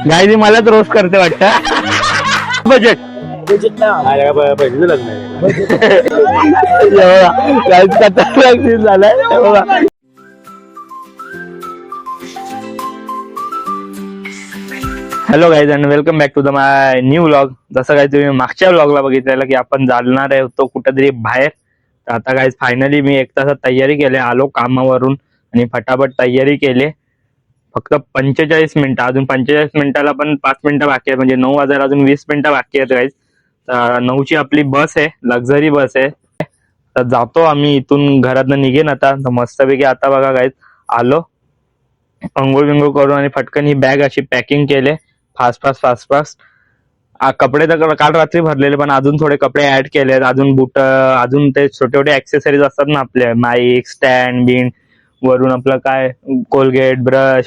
गायजी मलाच रोज करते वाटतं. बजेट झालाय. Hello guys and welcome back to the my new vlog. जसं काय तुम्ही मागच्या व्लॉगला बघितलेलं की आपण जाणार होतो कुठेतरी बाहेर. तर आता गाईज फायनली मी एक तासात तयारी केली, आलो कामावरून आणि फटाफट तयारी केली. फक्त 45 मिनिटं, अजून 45 मिनिटाला पण 5 मिनिटं बाकी आहेत, म्हणजे 9 वाजायला अजून 20 मिनिटं बाकी आहेत गाईज. 9ची आपली बस आहे, लक्झरी बस आहे. तर जातो आम्ही इथून, घरातनं निघेन आता. तर मस्तपैकी आता बघा गाईज आलो, अंघोळ बिंघोळ करून आणि फटकन ही बॅग अशी पॅकिंग केले फास्ट. कपडे तर काल रात्री भरलेले, पण अजून थोडे कपडे ऍड केले. अजून बुट, अजून ते छोटे छोटे ऍक्सेसरीज असतात ना आपले, माईक स्टँड बिंड, वरून आपलं काय कोलगेट ब्रश,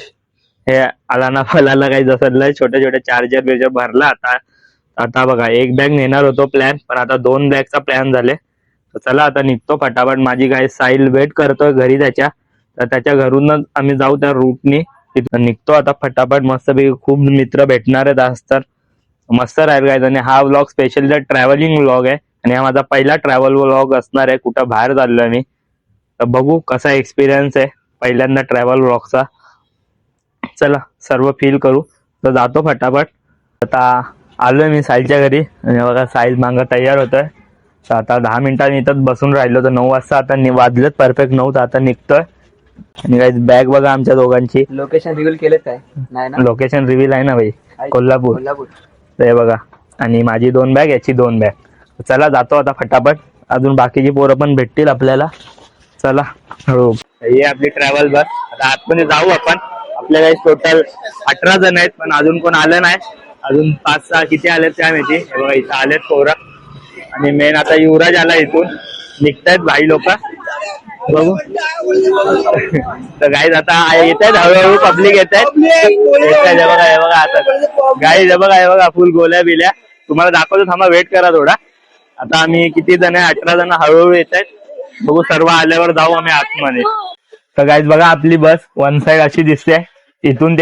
हे आलाना फलाना काही जसं छोटे छोटे चार्जर बिर्जर भरला. आता बघा एक बॅग नेणार होतो प्लॅन, पण आता 2 बॅगचा प्लॅन झाले. तर चला आता निघतो फटाफट. माझी काय साईल वेट करतोय घरी त्याच्या, तर त्याच्या घरूनच आम्ही जाऊ त्या रूटनी. तिथं निघतो आता फटाफट. मस्तपैकी खूप मित्र भेटणार आहेत आज, तर मस्त राहील गायज. आणि हा व्लॉग स्पेशली ट्रॅव्हलिंग व्लॉग आहे, आणि हा माझा पहिला ट्रॅव्हल व्लॉग असणार आहे. कुठं बाहेर चाललोय मी, तर बघू कसा एक्सपिरियन्स आहे पहिल्यांदा ट्रॅव्हल व्लॉगचा. चला सर्व फील करू. तर जातो फटाफट. आता आलोय मी साहिलच्या घरी, आणि बघा साहिल मागं तयार होतोय. तर आता 10 मिनिटांनी इथंच बसून राहिलो. तर 9 वाजता आता वाजलेत परफेक्ट 9. तर आता निघतोय. आणि काही बॅग बघा आमच्या दोघांची. लोकेशन रिव्हील केलं काय? नाही ना, लोकेशन रिव्हील आहे ना भाई, कोल्हापूर. हे बघा, आणि माझी 2 बॅग, याची 2 बॅग. चला जातो आता फटाफट. अजून बाकीची पोरं पण भेटतील आपल्याला. चला हो, ही आपली ट्रॅव्हल बस. आता आतमध्ये जाऊ आपण. आपल्याला टोटल 18 जण आहेत, पण अजून कोण आलं नाही. अजून 5-6 किती आलेत त्या माहिती. हे बघा इथं आलेत पोरं. आणि मेन आता युवराज आला, इथून निघतायत भाई लोक, बघू. तर गाईज आता येत आहेत हळूहळू, पब्लिक येत आहेत. हे बघा आता गाईज, हे बघा फुल गोल्या बिल्या. तुम्हाला दाखवतो, थांबा वेट करा थोडा. आता आम्ही किती जण आहे, 18 जण हळूहळू येत आहेत. बघू, सर्व आल्यावर जाऊ आम्ही आतमध्ये. तर गाईज बघा आपली बस वन साइड अशी दिसते. इथून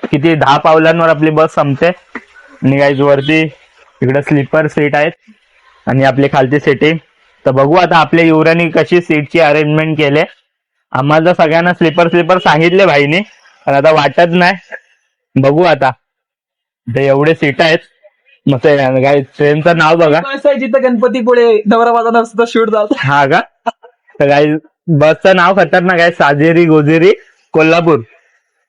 किती 10 पावलांवर आपली बस संपते. आणि गाईज वरती इकडे स्लीपर सीट आहेत, आणि आपली खालची सीटिंग. तर बघू आता आपल्या युवरांनी कशी सीटची अरेंजमेंट केले. आम्हाला सगळ्यांना स्लीपर सांगितले भाईने, पण आता वाटत नाही. बघू आता. ते एवढे सीट आहेत मस्त. गाईज ट्रेनचं नाव बघा, जिथं गणपतीपुळे दौराबाजाला सुद्धा शूट झाला. हा का. तर गाईज बसचं नाव खतरनाक आहे, साजेरी गोजेरी कोल्हापूर.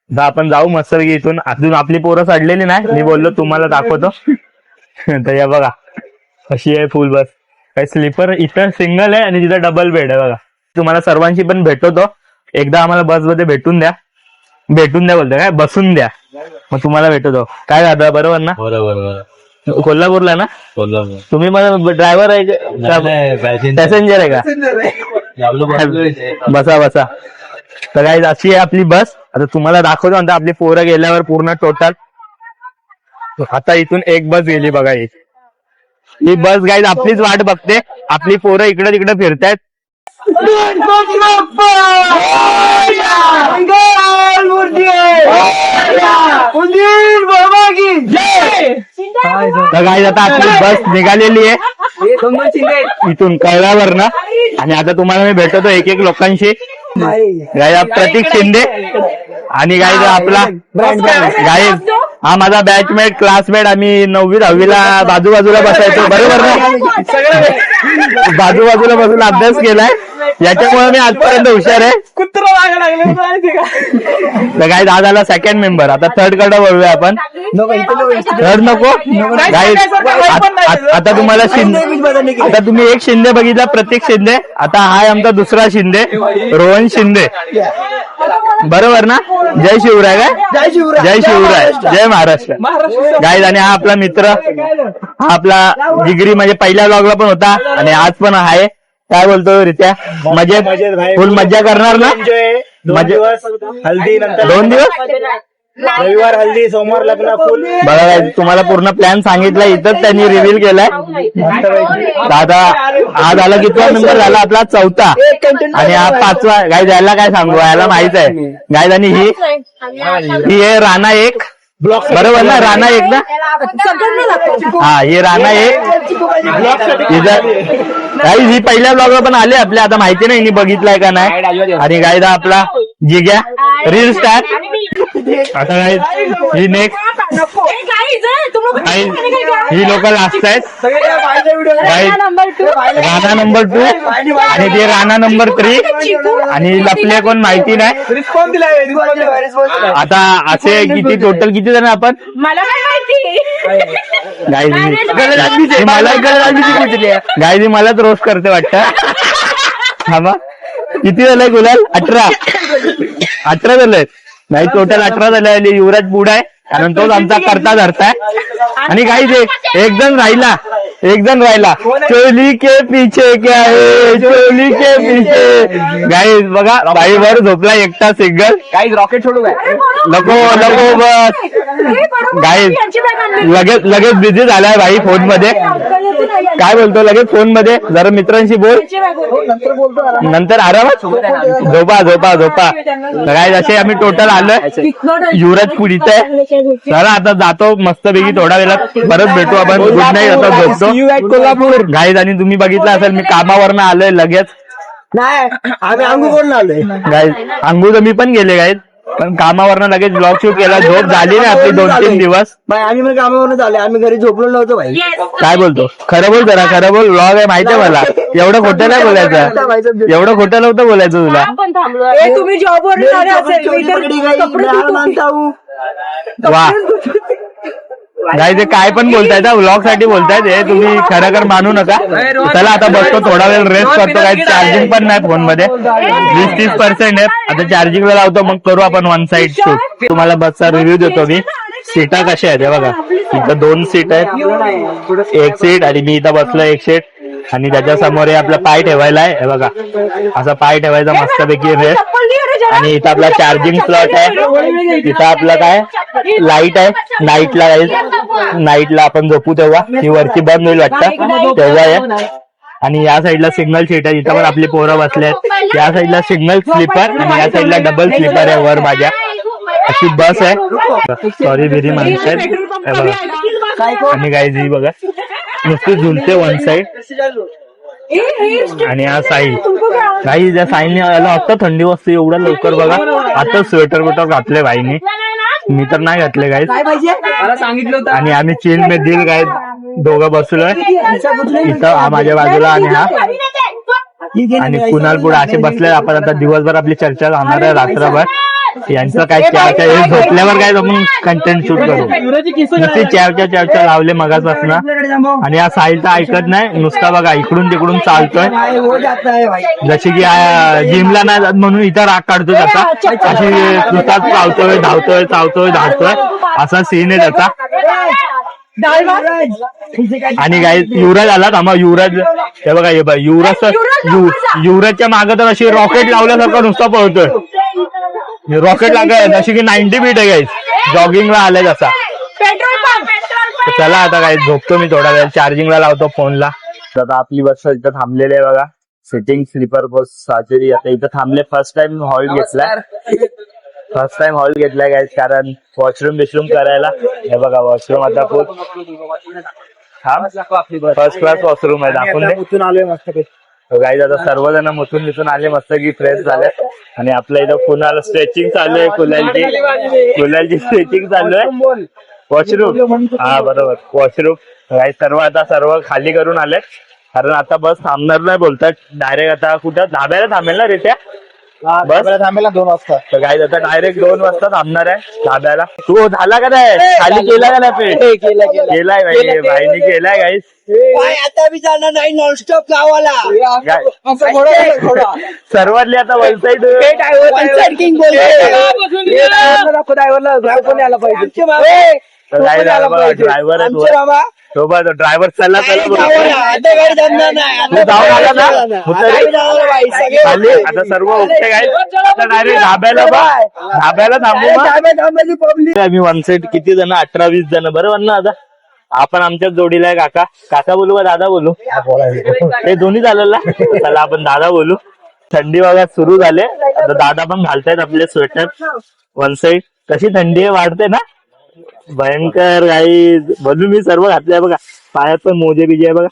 तर आपण जाऊ मस्त इथून. अजून आपली पोरं चढलेली नाही, मी बोललो तुम्हाला दाखवतो. तर या बघा कशी आहे फुल बस. काही स्लीपर इथं सिंगल आहे, आणि तिथं डबल बेड आहे बघा. तुम्हाला सर्वांशी पण भेटवतो एकदा. आम्हाला बसमध्ये भेटून द्या बोलतोय काय, बसून द्या, मग तुम्हाला भेटवतो. काय दादा बरोबर ना? बरोबर. कोल्हापूरला ना? कोल्हापूर. तुम्ही मला ड्रायव्हर आहे का, पॅसेंजर आहे का? बसा. तर गाईज अशी आहे आपली बस. आता तुम्हाला दाखवतो नंतर आपली पोरं गेल्यावर पूर्ण टोटल. आता इथून एक बस गेली बघा. ही बस गाईज आपलीच वाट बघते. आपली पोरं इकडे तिकडे फिरतायत. तर गाईज आता आपली बस निघालेली आहे इथून कळल्यावर ना. आणि आता तुम्हाला मी भेटतो एक लोकांशी. गाईज प्रतीक शिंदे, आणि गाईज आपला गाईज हा माझा बॅचमेट क्लासमेट. आम्ही 9वी 10वीला बाजूबाजूला बसायचो, बरोबर ना? बाजूबाजूला बसून अभ्यास केलाय, याच्यामुळे मी आजपर्यंत हुशार आहे. तर गाईज आज आला सेकंड मेंबर. आता थर्ड कडे वळूया आपण. थर्ड नको गाईज. आता तुम्हाला शिंदे, आता तुम्ही एक शिंदे बघितला, प्रतीक शिंदे. आता हा आमचा दुसरा शिंदे, रोहन शिंदे, बरोबर ना? जय शिवराय काय? जय शिवराय, जय महाराष्ट्र गाईज. आणि हा आपला मित्र, हा आपला जिगरी, म्हणजे पहिल्या व्लॉगला पण होता आणि आज पण आहे. काय बोलतो रित्या? मजेत फुल मज्जा करणार ना? मजा. हल्दी नंतर 2 दिवस रविवार हल्दी, सोमवार लग्न, फुल. बघा guys, तुम्हाला पूर्ण प्लॅन सांगितला इथंच त्यांनी रिव्हील केलाय. दादा हा झाला कितवा नंबर झाला आपला 4था आणि हा 5वा. गाईज याला काय सांगू, याला माहित आहे गाईज. आणि ही आहे राणा 1 बरोबर ना, राणा 1 ना. हा ही राणा 1 गाईज. ही पहिल्या ब्लॉगला पण आले आपल्या, आता माहिती नाही बघितलाय का नाही. आणि गाईज आपला जिग्या रील स्टार. आता गाईज ही नेक्स्ट ही लोक लास्ट आहेत. राणा नंबर 2 आणि ते राणा नंबर 3 आणि लपले कोण माहिती नाही. रिस्पॉन्स दिलाय. आता असे किती टोटल किती जण आपण मला काय माहिती. गायजी मलाच रोस्ट करते वाटतं. थांबा किती झालंय गुलाल? 18 झालंय. नाही टोटल 18 झालंय. युवराज पुढे आहे कारण तोच आमचा करता धरताय. आणि गाईज एक जण राहिला. चोली के पीछे क्या है, चोली के पीछे. गाईज बघा बाईवर झोपला एकटा सिंगल. काही रॉकेट सोडू काय? नको बस. गाईज लगेच बिझी झालाय भाई फोन मध्ये. काय बोलतो लगेच फोन मध्ये? जरा मित्रांशी बोल, नंतर बोलतो. नंतर आरामात झोपा. गाईज असे आम्ही टोटल आलोय. युवराज पुढीच आहे. चला आता जातो मस्तपैकी, थोडा वेळात परत भेटू आपण. Good night. आता झोपतो. कोल्हापूर. गाईज आणि तुम्ही बघितलं असेल मी कामावरनं आलोय लगेच. नाही आम्ही अंगू करून आलोय. गाईज अंगू तर मी पण गेले गाईज, पण कामावरनं लगेच ब्लॉग शूट केला. झोप झाली नाही आपली 2-3 दिवस. बाई आम्ही पण कामावरून आलोय. आम्ही घरी झोपलो नव्हतो भाई. काय बोलतो? खरं बोल जरा, खरं बोल. ब्लॉग आहे माहितीये मला. एवढं खोटं नाही बोलायचं, एवढं खोटं नव्हतं बोलायचं तुला. आपण थांबलो. तुम्ही जॉबवर आले असेल, मी तर वा गाईज ते काय पण बोलतायत, ब्लॉग साठी बोलतायत हे. तुम्ही खरं मानू नका. चला आता बसतो, थोडा वेळ रेस्ट करतो. काही चार्जिंग पण नाही फोन मध्ये, 20-30% आहे. आता चार्जिंगला लावतो, मग करू आपण 1 साइड शूट. तुम्हाला बसचा रिव्ह्यू देतो मी. सीटा कशा आहेत हे बघा. इथं 2 सीट आहेत, 1 सीट आणि मी इथं बसलो 1 सीट. आणि त्याच्या समोर हे आपला पाय ठेवायला आहे हे बघा. असा पाय ठेवायचा मस्तपैकी रेस्ट. आणि इथं आपला चार्जिंग स्लॉट आहे. इथं आपलं काय लाईट आहे. नाईटला आपण झोपू तेव्हा ही वरची बंद होईल वाटतं तेव्हा आहे. आणि या साईडला सिंगल सीट आहे, इथं पण आपली पोरं बसले आहेत. या साईडला सिंगल स्लीपर आणि या साईडला डबल स्लीपर आहे वर माझ्या. अशी बस आहे. सॉरी बिरी माणसं आहेत हे बघा. आणि गाईज ही बघा नुसती झुलते 1 साईड. आणि हा साईड काही त्या साईडने यायला आता थंडी वाजते एवढ्या लवकर. बघा आता स्वेटर बिटर घातले भाईने, मी तर नाही घातले गाईज. मला सांगितलं होतं. आणि आम्ही चिल में दिल गाईज दोघं बसलोय इथं, हा माझ्या बाजूला आणि हा. आणि कुणाल पुढे असे बसले. आपण आता दिवसभर आपली चर्चा राहणार आहे रात्रभर. यांचं काय चर्चा झोपल्यावर काय आपण कंटेंट शूट करू. नुसती चर्चा लावले मगाचपासून. आणि या साईडचा ऐकत नाही, नुसता बघा इकडून तिकडून चालतोय जशी की जिमला नाही जात म्हणून इथं राग काढतोय त्याचा. अशी नुसताच चावतोय धावतोय असा सीन आहे त्याचा. आणि काय युवराज आला थांबा. युवराज हे बघा, हे बघा युवराजच्या मागे तर अशी रॉकेट लावल्यासारखा नुसता पळतोय. रॉकेट लागाय जशी की 90 फीट आहे गाईज. जॉगिंगला आलाय तसा. चला आता काय झोपतो मी थोडा वेळ, चार्जिंगला लावतो फोनला. आता आपली बस इथं थांबलेली आहे बघा. सिटिंग स्लीपर बस साचेरी. आता इथं थांबले. फर्स्ट टाइम हॉल घेतलाय गाईज, कारण वॉशरूम बिशरूम करायला. हे बघा वॉशरूम आता फर्स्ट क्लास वॉशरूम आहे. दाखवून दे. आलोय मस्त. गाईज आता सर्वजण मुथून आले मस्त की फ्रेश झाले. आणि आपल्या इथं कुणाला स्ट्रेचिंग चालू आहे. कुलालची स्ट्रेचिंग चालू आहे. वॉशरूम हा बरोबर वॉशरूम. गाईज सर्व खाली करून आले, कारण आता बस थांबणार नाही बोलतात. डायरेक्ट आता कुठं धाब्याला थांबेल ना रेट्या बस थांबेला 2 वाजता. तर गाईज आता डायरेक्ट 2 वाजता थांबणार आहे धाब्याला. तू झाला का नाही खाली केला का नाही पेट? केलाय भाईने केलाय गाईज. आता बी जाणार नाही नॉनस्टॉप गावाला. सर्वातली आता वेबसाईट ड्रायव्हर सोबत ड्रायव्हर चालला नाही, गावाला. आता गाडी जमणार नाही. आता जाऊन आला ना आम्ही जाणार बाई, सगळे खाली आता सर्व ओके काय आता डायरेक्ट ढाब्याला थांबू मग. थांबायची पब्लिक. आम्ही वन साईड किती जण 18-20 जण बरोबर ना आता आपण आमच्याच जोडीला आहे काका बोलू का दादा बोलू ते दोन्ही झालेलं ना चला आपण दादा बोलू. थंडी वगैरे सुरू झाले आता दादा पण घालतायत आपले स्वेटर वन साईड. कशी थंडी आहे वाढते ना भयंकर काही बोलू मी सर्व घातलंय बघा पायात पण मोजे बिजे आहे बघा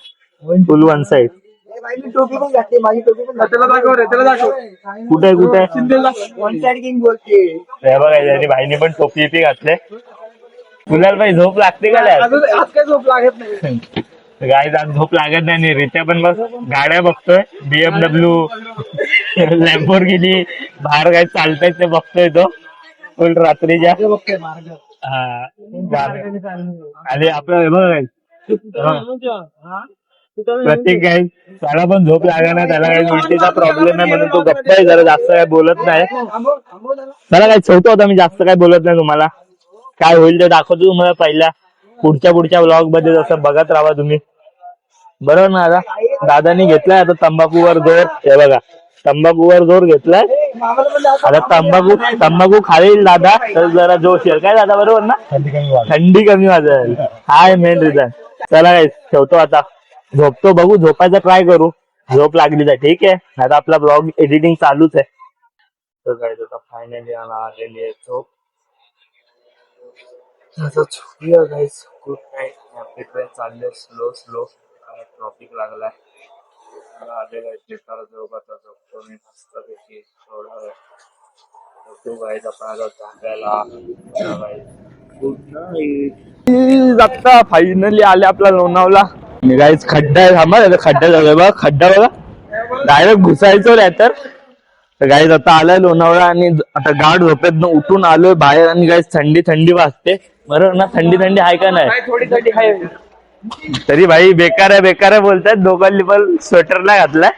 फुल वन साईड. मी टोपी पण घातली माझी टोपी पण घातली. कुठे वन साइड किंग बोलते. हे बघा त्यांनी भाईने पण टोपी पी घातले. तुला बाई झोप लागते का आज काय झोप लागत नाही. गाय आज झोप लागत नाही रित्या पण बस गाड्या बघतोय BMW लॅम्बोर्गिनी बाहेर काय चालतायत ते बघतोय तो फुल रात्रीच्या. हा आणि आपलं हे बघा काय प्रत्येक काय त्याला पण झोप लागणार नाही त्याला काही उलटीचा प्रॉब्लेम आहे म्हणून तो गप्प आहे जरा जास्त काय बोलत नाही. त्याला काय ठेवतो होता मी जास्त काय बोलत नाही तुम्हाला काय होईल ते दाखवतो तुम्हाला पहिल्या पुढच्या व्लॉग मध्ये जसं बघत राहा तुम्ही बरोबर ना. आता दादानी घेतलाय आता तंबाखूवर जोर. हे बघा तंबाखूवर जोर घेतलाय आता तंबाखू खाईल दादा तर जरा जोश येईल काय दादा बरोबर ना थंडी कमी वाजेल हा आहे मेन रिझन. चला काय ठेवतो आता झोपतो बघू झोपायचा ट्राय करू झोप लागली तर ठीक आहे आता आपला ब्लॉग एडिटिंग चालूच आहे. तर काय फायनली आलेली आहे झोप. झोपूया गाईस गुड नाईट. आपली ट्रेन चालले स्लो ट्रॉफिक लागलाय आले झोप आता झोपतो मी मस्त पैकी थोडा वेळ झोपतो गाईस आपण आता जागायला गुड नाईट. आता फायनली आले आपला लोणावळा. गाईस खड्डा आहे थांबा खड्डा झालाय बघा खड्डा बघा डायरेक्ट घुसायचो नाही तर गाईज आता आलाय लोणावळा आणि आता गाढ झोपेत उठून आलोय बाहेर आणि गाईज थंडी वाजते बरोबर ना. थंडी आहे का नाही थोडी थंडी आहे तरी भाई बेकार आहे बोलतायत दोघांनी पण स्वेटर नाही घातलाय.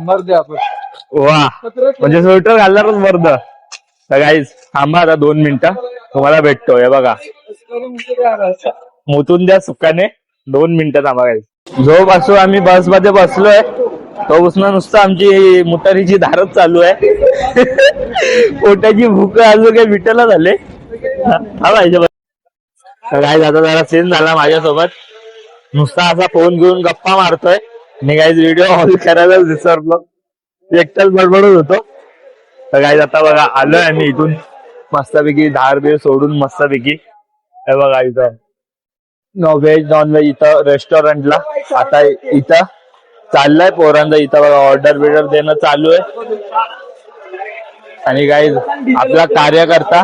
मर्द आपण वा म्हणजे स्वेटर घालणारच मर्द. तर गाईज थांबा आता 2 मिनिटं तुम्हाला भेटतो. हे बघा मुतून द्या सुखाने 2 मिनिटं थांबा गाईज. झोप असो आम्ही बस मध्ये बसलोय तो उसनं नुसतं आमची मुतारीची धारच चालू आहे. पोटाची भूक अजून काही विटायला झाले काय आता जरा सीन झाला माझ्यासोबत नुसता असा फोन घेऊन गप्पा मारतोय आणि काही व्हिडिओ ऑल करायला विसरलो एकटाच बडबडत होतो. तर काय आता बघा आलोय आम्ही इथून मस्तपैकी धार बीर सोडून मस्तपैकी हे बघा इथं व्हेज नॉन व्हेज इथं रेस्टॉरंटला आता इथं चाललंय पोरांचा इथं बघा ऑर्डर बिर्डर देणं चालू आहे. आणि गाईज आपला कार्यकर्ता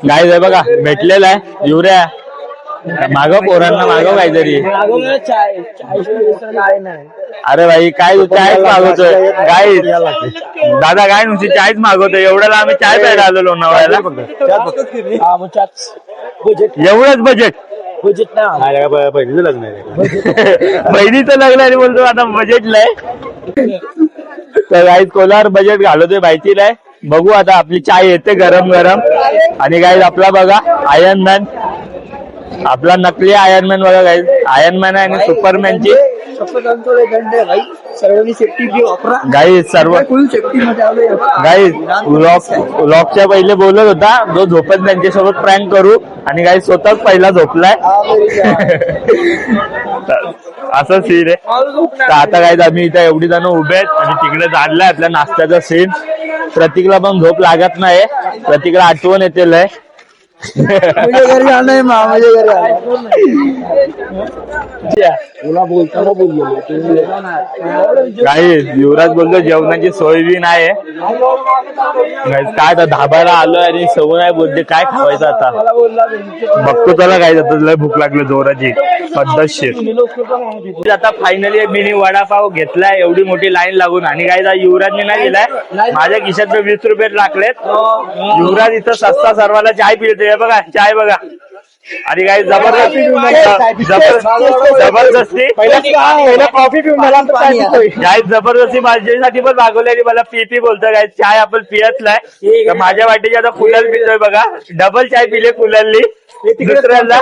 गाईज आहे बघा भेटलेला आहे युऱ्या मागव पोरांना मागव काहीतरी. अरे भाई काय चायच मागवतोय गाईज दादा काय नुसती चायच मागवतोय एवढ्याला आम्ही चाय प्यायला आलो लोणावळ्याला. एवढंच बजेट पहिलीचं लग्न आहे बहिणीचं लग्न आहे बोलतो आता बजेटला आहे. तर गाईज कोलार बजेट घालवतोय माहितीला आहे. बघू आता आपली चाय येते गरम आणि गाईज आपला बघा आयर्न मॅन आपला नकली आयर्न मॅन बघा गाईज आयर्न मॅन आहे आणि सुपरमॅनची सर्वांनी सेफ्टी वापरा गाईज सर्व फुल सेफ्टी मध्ये आलोय. गाईज व्लॉगच्या पहिले बोलत होता जो झोपत त्यांच्यासोबत प्रँक करू आणि गाईज स्वतःच पहिला झोपलाय. असं सीन आहे. तर आता गाईज आम्ही इथं एवढी जण उभे आहेत आणि तिकडे चाललाय आपल्या नाश्त्याचा सीन. प्रतीकला पण झोप लागत नाही प्रतीकला आठवण येते लय माझ्या घरी आलंय माझ्या घरी काही युवराज बोलतो जेवणाची सोय बी नाही काय आता धाबायला आलोय आणि सवय नाही बोलते काय खावायचं आता बघतो त्याला काय जातं लय भूक लागली जोराची पद्धतशीर. आता फायनली मिनी वडापाव घेतलाय एवढी मोठी लाईन लागून आणि काय युवराजने नाही दिलाय माझ्या खिशात 20 रुपये टाकलेत. युवराज इथं सस्ता सर्वाला चाय पिळतोय बघा चाय बघा आणि काही जबरदस्ती कॉफी पिऊन मला काय जबरदस्ती माझ्यासाठी पण मागवली आणि मला पी बोलतो काय चाय आपण पियत नाही तर माझ्या वाटेची आता कुलर पितोय बघा डबल चाय पिले कुलरली दुसऱ्याला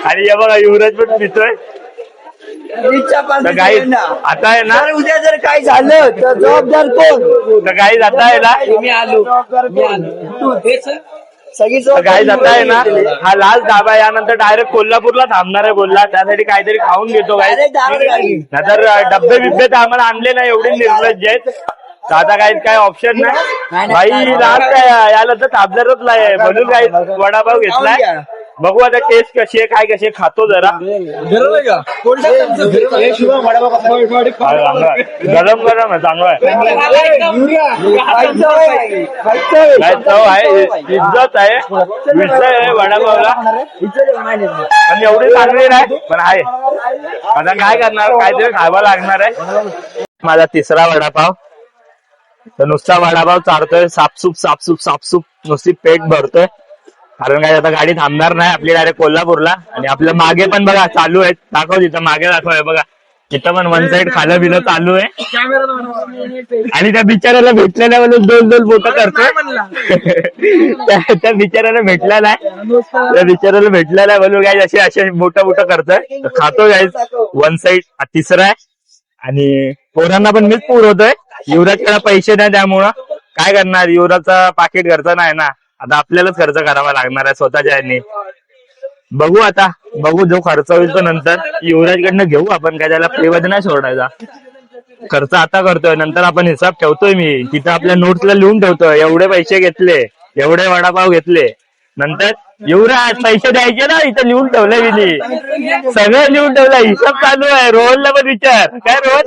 आणि हे बघा युवराज पण पितोय तर काही आता आहे ना उद्या जर काय झालं तर जबाबदार कोण तर काही आता आहे ना सगळी तर काही जाता आहे ना हा लास्ट धाबा आहे यानंतर डायरेक्ट कोल्हापूरला थांबणार आहे बोलला त्यासाठी काहीतरी खाऊन घेतो काय नाहीतर डब्बे बिब्बे तर आम्हाला आणले नाही एवढे निर्लज्ज आहेत तर आता काय ऑप्शन नाही भाई लास्ट आहे याला तर थांबणारच नाही म्हणून काही वडापाव घेतलाय बघू आता टेस्ट कशी आहे काय कशी खातो जरा गरम गरम आहे चांगलं आहे काय चव आहे इज्जत आहे विषय आहे वडापावला आणि एवढी चांगली नाही पण आहे आता काय करणार काहीतरी खावा लागणार आहे माझा तिसरा वडापाव तर नुसता वडापाव चारतोय सापसूप नुसती पेट भरतोय कारण काय आता गाडी थांबणार नाही आपली डायरेक्ट कोल्हापूरला आणि आपल्या मागे पण बघा चालू आहे दाखव तिथं मागे दाखव बघा तिथं पण वन साइड खालं बिलं चालू आहे आणि त्या बिचाऱ्याला भेटलेल्या म्हणून दोन बोट करतोय त्या बिचाऱ्याला भेटला नाही त्या बिचाऱ्याला भेटला नाही म्हणून काय असे मोठं करतोय खातो काय वन साइड तिसरा आहे आणि पोरांना पण मीच पुरवतोय युवराजकडे पैसे नाही त्यामुळं काय करणार युवराजचा पाकिट घरचा नाही ना आता आपल्यालाच खर्च करावा लागणार आहे स्वतःच्या यांनी बघू जो खर्च होईल तो नंतर युवराजकडनं घेऊ आपण काय त्याला फ्रीमध्ये नाही सोडायचा खर्च आता करतोय नंतर आपण हिसाब ठेवतोय मी तिथं आपल्या नोट्सला लिहून ठेवतोय एवढे पैसे घेतले एवढे वडापाव घेतले नंतर युवराज पैसे द्यायचे ना इथं लिहून ठेवलंय मी सगळं लिहून ठेवलंय हिसाब चालू आहे रोहनला पण विचार काय रोहन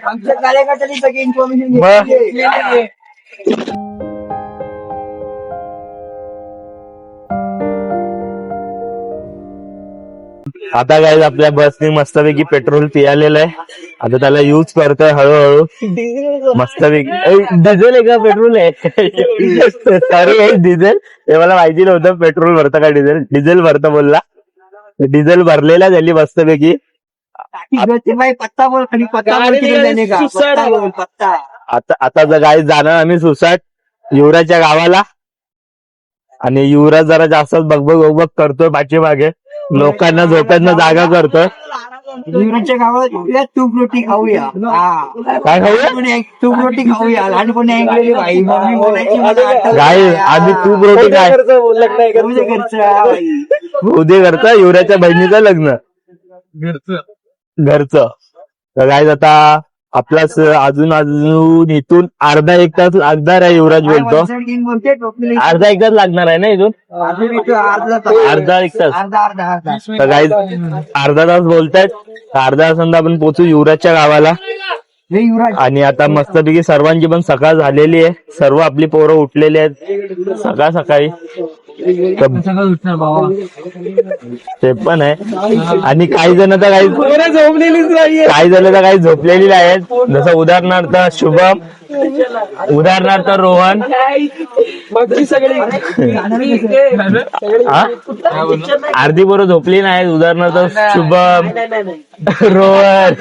आमच्या कार्यकर्त्यांनी सगळी इन्फॉर्मेशन आता काय आपल्या बसने मस्तपैकी पेट्रोल पियालेलं आहे आता त्याला युज करतोय हळूहळू मस्तपैकी डिझेल आहे का पेट्रोल आहे सॉरी डिझेल हे मला माहिती नव्हतं पेट्रोल भरतं का डिझेल भरतं बोलला डिझेल भरलेला झाली मस्तपैकी पत्ता बोल खाली पत्ता बोल पत्ता आता जर काय जाणार आम्ही सुसाट युवराजच्या गावाला आणि युवराज जरा जास्त बघबग करतोय पाठीमागे लोकांना झोप्यांना जागा करतोय युवराजच्या गावात तूप रोटी खाऊया काय खाऊया तूप रोटी खाऊया लहानपणी ऐकलेली बाई मम्मी बोलायची काय आम्ही तूप रोटी काय उद्या करता युवराजच्या बहिणीचं लग्न घरचं तर काय आता आपला अजून इथून अर्धा एक तास लागणार आहे युवराज बोलतो अर्धा एक तास लागणार आहे ना इथून अर्धा एक तास तर काय अर्धा तास बोलतायत अर्धा तासांत आपण पोहोचू युवराजच्या गावाला आणि आता मस्तपैकी सर्वांची पण सकाळ झालेली आहे सर्व आपली पोरं उठलेली आहेत सकाळी ते पण आहे आणि काही जण तर काही जण तर काही झोपलेली आहेत जसं उदाहरणार्थ शुभम उदाहरणार्थ रोहन अर्धी पोरं झोपली नाहीत उदाहरणार्थ शुभम रोहन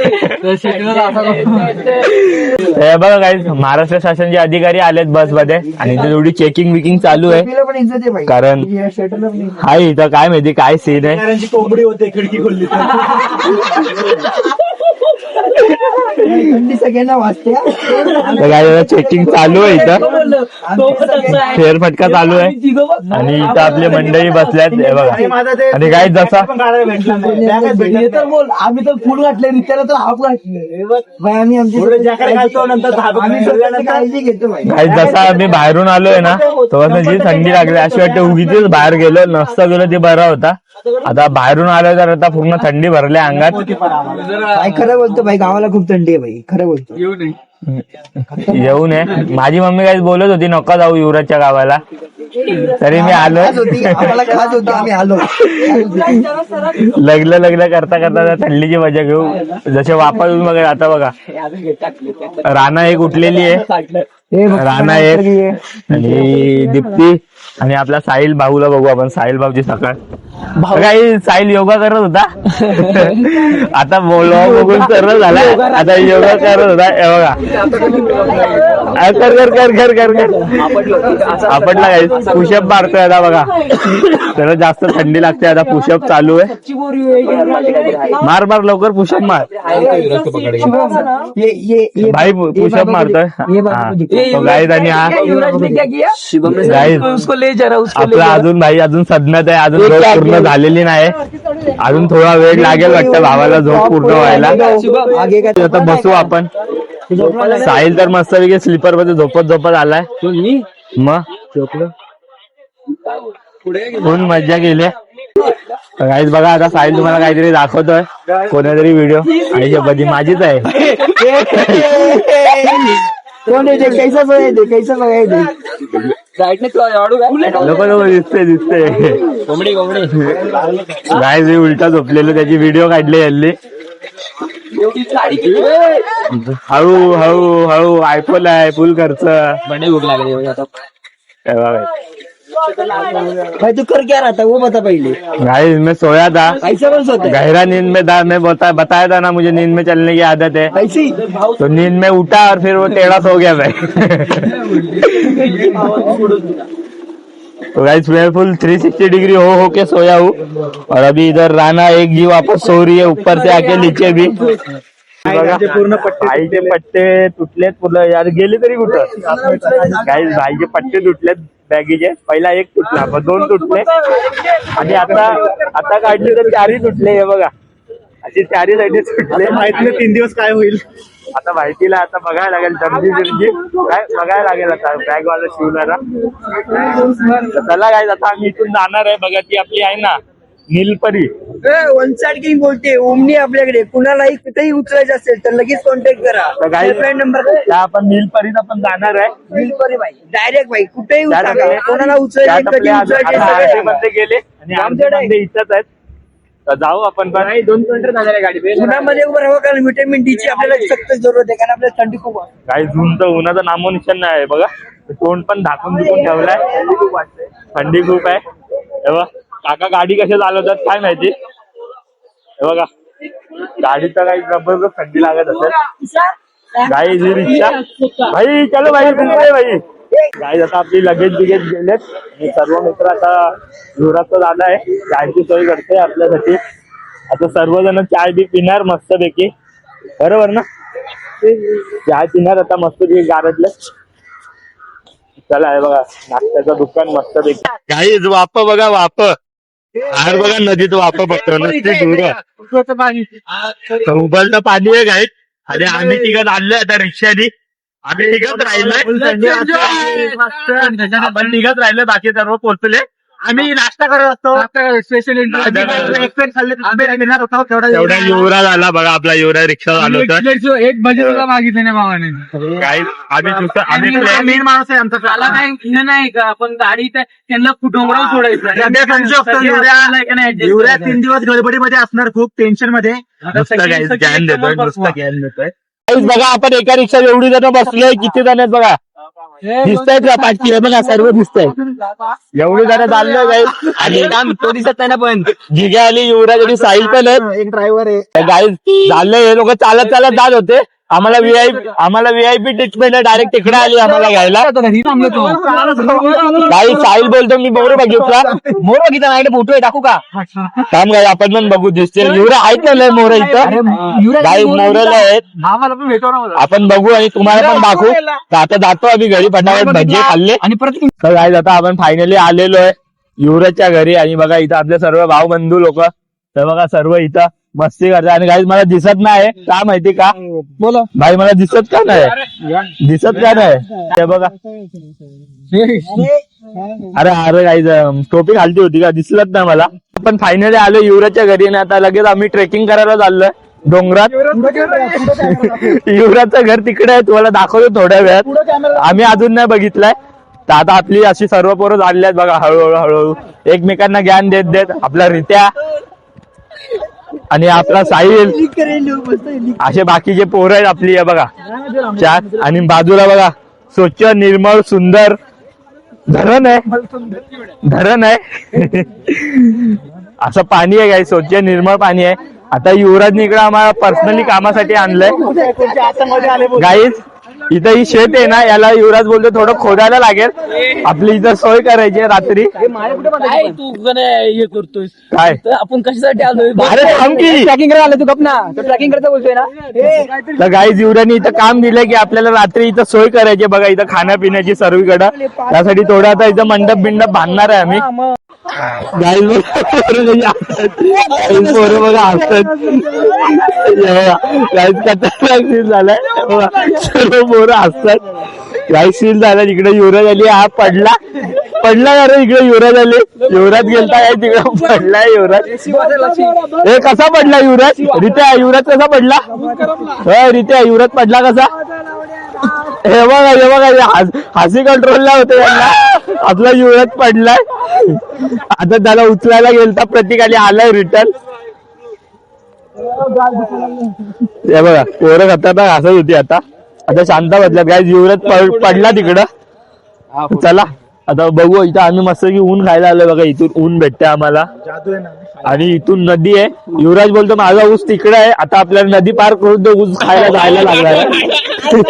हे बघा काही महाराष्ट्र शासनाचे अधिकारी आलेत बसमध्ये आणि इथे थोडी चेकिंग विकिंग चालू आहे कारण हाय इथं काय माहिती काय सीन आहे कोंबडी होते खिडकी खोलली सगळ्यांना वाचते काय चेकिंग चालू आहे इथं फेरफटका चालू आहे आणि इथं आपले मंडळी बसल्यात हे बघा आणि काय जसा आम्ही तर फुल घातले रित्याला तर हाफ घातले काळजी घेतो काय जसा आम्ही बाहेरून आलोय ना तेव्हा जी थंडी लागली अशी वाटते उगीच बाहेर गेलो नसतं गेलो ते बरा होता आता बाहेरून आलोय तर आता पूर्ण थंडी भरल्या अंगात भाई खरं बोलतो भाई गावाला खूप थंडी आहे भाई खरं बोलतो येऊ नये माझी मम्मी काही बोलत होती नका जाऊ युवराजच्या गावाला तरी मी आलो आम्हाला खात होतो आम्ही आलो लग्न करता थंडीची मजा घेऊ जसे वापस वगैरे आता बघा राणा एक उठलेली आहे राणा एक आणि दीप्ती आणि आपला साहिल भाऊला बघू आपण. साहिल भाऊची सकाळ काही साहिल योगा करत होता. आता बघून सरळ झाला. आता योगा करत होता. हे बघा कर कर कर कर कर कर आपटला काही पुशअप मारतोय आता बघा. त्याला जास्त थंडी लागते आता. पुशअप चालू आहे. मार मार लवकर पुशअप मार. भाई पुशअप मारतोय. गाईज आणि हा गाईज आपला अजून भाई अजून सदम्यात आहे. अजून झोप पूर्ण झालेली नाही. अजून थोडा वेळ लागेल वाटतं भावाला झोप पूर्ण व्हायला. आता बसू आपण. साहिल तर मस्तपैकी स्लीपर मध्ये झोपत आलाय. मग कोण मज्जा केली गाईज. बघा आता साहिल तुम्हाला काहीतरी दाखवतोय. कोणतरी व्हिडिओ आणि बधी माझीच आहे. लोक दिसते गाईज. उलटा झोपलेलो त्याची व्हिडिओ काढली हल्ली. हळू हळू हळू आयफोन आहे फुल खर्च. भाई तू कर क्या रहता वो बता पहले. गाइस मैं सोया था. ऐसा कौन सोता है? गहरा नींद में था. मैं बताया था ना मुझे नींद में चलने की आदत है. ऐसी तो नींद में उठा और फिर वो टेढ़ा सो गया मैं. तो गाइस मैं फुल 360 डिग्री हो के सोया हूँ. और अभी इधर राना एक जी वापस सो रही है ऊपर से आके नीचे भी. पूर्ण भाईचे पट्टे तुटलेत पूर्ण यार. गेले तरी कुठं गाइस. भाईचे पट्टे तुटलेत बॅगीचे. पहिला एक तुटला मग 2 तुटले आणि आता काढले तर 4ही तुटले. हे बघा अशी 4ही साईडे तुटले. माहित नाही 3 दिवस काय होईल आता माहितीला. आता बघायला लागेल दमजी बिर्जी काय बघायला लागेल आता बॅग वाला शिवणारा. चला गाईज आता आम्ही इथून जाणार आहे. बघा ती आपली आहे ना नीलपरी. वन साइड किंग बोलते. ओमनी आपल्याकडे कुणालाही कुठेही उचलायचं असेल तर लगेच कॉन्टॅक्ट करा. नंबर आपण नीलपरीत आपण जाणार आहे. बिलपरी भाई डायरेक्ट भाई कुठेही त्यात उचला. आपले- कोणाला त्यात उचलायचं कधी आपले उचलायचे आता सगळं अर्धे सांगा. बंदे गेले आणि अर्धे बंदे इथंच आहेत. तर जाऊ आपण पण. 2 किलोमीटर जाणार आहे गाडी. उन्हामध्ये उभं राहावं कारण व्हिटॅमिन डी ची आपल्याला सक्त जरूरत आहे कारण आपल्याला थंडी खूप आहे. काही उन्हाचं नामो निशाण नाही आहे. बघा तोंड पण झाकून ठेवलाय. थंडी खूप आहे. हे बघा काका गाडी कशा चालवतात काय माहिती. हे बघा गाडीत तर काही जबरदस्त थंडी लागत असेल. गाई ही रिक्षा भाई चलो भाई भाई. गाई आता आपली लगेज बिगेज गेलेत आणि सर्व मित्र आता जोरात झाला आहे. चायची सोय करते आपल्यासाठी. आता सर्वजण चाय बी पिणार मस्तपैकी. बरोबर ना. चाय पिणार आता मस्तपैकी गारटलं. चला हे बघा नाश्त्याचं दुकान मस्तपैकी. गाईज वाप बघा वाप. बाहेर बघा नदीत वाप बघतो नसते दूर उबलतं पाणी आहे गाईत. आणि आम्ही तिघत आणलोय आता रिक्षानी. आम्ही तिघत राहिलोय. आपण तिघत राहिलोय बाकी सर्व पोहोचले. आम्ही नाश्ता करत असतो. स्पेशल तेवढा युवराज आला बघा. आपला युवराज रिक्षा चालवतोय. एक बजेट सुद्धा मागितलं नाही भावाने. गाईज आम्ही मेन माणूस आहे आमचा. नाही का आपण गाडी त्यांना डोंगरावर सोडायचं. 3 दिवस गडबडीमध्ये असणार. खूप टेन्शन मध्ये. नुसतं ज्ञान देतोय. नुसतं ज्ञान देतोय. बघा आपण एका रिक्षात एवढी जण बसलोय. किती जण आहेत बघा. दिसतायत का पाठी. हे बघा सर्व दिसतंय. एवढी जण चाललोय गाईज. आणि तो दिसत नाही ना पण जिग्या आली युवराज आणि साहिल पण आहेत. एक ड्रायव्हर आहे. गाईज चाललंय. हे लोक चालत जात होते. आम्हाला व्हीआयपी ट्रीटमेंट डायरेक्ट तिकडे आली आम्हाला घ्यायला. काही साहिल बोलतो मी मोर बघितला. मोर बघितला नाही फोटो आहे टाकू का. थांब गाई आपण पण बघू. दिसते युवरा आहेत ना लय मोर इथं. गाई मोरला आहेत. आम्हाला पण भेटव ना. आपण बघू आणि तुम्हाला पण दाखवू. तर आता जातो आम्ही घरी. फटाफट भजी खाल्ले आणि परत तर गाईज आता आपण फायनली आलेलो आहे युवराजच्या घरी. आणि बघा इथं आपले सर्व भाऊ बंधू लोक. तर बघा सर्व इथं मस्ती करतात. आणि गाईज मला दिसत नाही का माहिती का. बोला भाई मला दिसत का नाही. ते बघा अरे गाईज टोपी घालती होती का दिसलत ना मला. आपण फायनली आलो युवराजच्या घरी. आणि आता लगेच आम्ही ट्रेकिंग करायला चाललोय डोंगरात. युवराजचं घर तिकडे आहे. तुम्हाला दाखवतो थोड्या वेळात. आम्ही अजून नाही बघितलंय. तर आता आपली अशी सर्व पोरं झाली आहेत बघा. हळूहळू एकमेकांना ज्ञान देत आपला रित्या आणि आपला साहिल. असे बाकीचे पोरं आहेत आपली. बघा चार. आणि बाजूला बघा स्वच्छ निर्मळ सुंदर धरण आहे असं पाणी आहे गाईज, स्वच्छ निर्मळ पाणी आहे. आता युवराजने इकडे आम्हाला पर्सनली कामासाठी आणलंय गाईज. इथं ही शेत आहे ना, याला युवराज बोलतो थोडं खोदायला लागेल, आपली इथं सोय करायची आहे रात्री. तू हे करतोय काय आपण कशासाठी आलोय? अरे थांब की. ट्रॅकिंग करायला आलो तू गप ना, तो ट्रॅकिंग करता बोलतोय ना. तर गाईज युवराजने इथं काम दिलंय की आपल्याला रात्री इथं सोय करायची आहे. बघा इथं खाण्यापिण्याची सर्वीकडं, त्यासाठी थोडं आता इथं मंडप बिंडप बांधणार आहे आम्ही. गाईज पोरं बघा हसतात, गाईज खतरनाक सीन झालाय, सर्व पोरं हसतात. गाईज सीन झाला, इकडे युवराज आली, हा पडला अरे इकडे युवराज आले, युवराज गेलता काय तिकडे पडलाय युवराज. हे कसा पडला युवराज? रित्या युवराज कसा पडला? रित्या युवराज पडला कसा? हे बघा हासी कंट्रोलला होते त्यांना, आपला युवराज पडलाय. आता त्याला उचलायला गेलता, प्रतीक आली, आलाय रिटर्न. हे बघा पोरं खतरनाक हसत होती. आता शांत बसल्यात गाईज. युवराज पडला तिकडं. चला आता बघू. इथं आम्ही मस्त की ऊन खायला आलोय बघा, इथून ऊन भेटते आम्हाला आणि इथून नदी आहे. युवराज बोलतो माझा ऊस तिकडे आहे, आता आपल्याला नदी पार करून तो ऊस खायला जायला लागला आहे.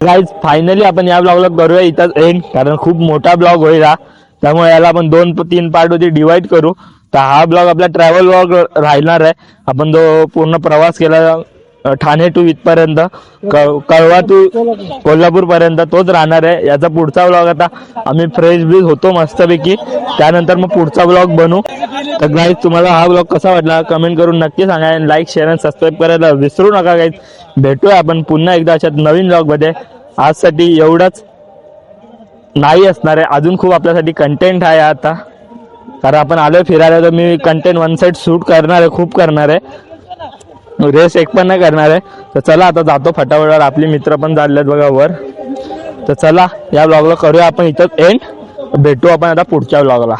गाईज फायनली आपण या ब्लॉगला करूया इथंच एंड, कारण खूप मोठा ब्लॉग होईल हा, त्यामुळे याला आपण 2-3 पार्ट मध्ये डिवाइड करू. तर हा ब्लॉग आपला ट्रॅव्हल ब्लॉग राहणार आहे. आपण जो पूर्ण प्रवास केला ठाणे टू इथपर्यंत, कळवा टू कोल्हापूर पर्यंत, तोच राहणार आहे. याचा पुढचा ब्लॉग आता आम्ही फ्रेश ब्रीज होतो मस्तपैकी, त्यानंतर मग पुढचा ब्लॉग बनवू. तर गाईज तुम्हाला हा ब्लॉग कसा वाटला कमेंट करून नक्की सांगा. आणि लाईक शेअर आणि सबस्क्राईब करायला विसरू नका गाईज. भेटूया आपण पुन्हा एकदा अशा नवीन ब्लॉग मध्ये. आजसाठी एवढंच नाही असणार आहे, अजून खूप आपल्यासाठी कंटेंट आहे आता, कारण आपण आलोय फिरायला. तर मी कंटेंट वन साइड शूट करणार आहे, खूप करणार आहे, रेस एक पण नाही करणार आहे. तर चला आता जातो फटाफट, आपले मित्र पण चाललेत बघा वर. तर चला या ब्लॉगला करूया आपण इथंच एंड, भेटू आपण आता पुढच्या ब्लॉगला.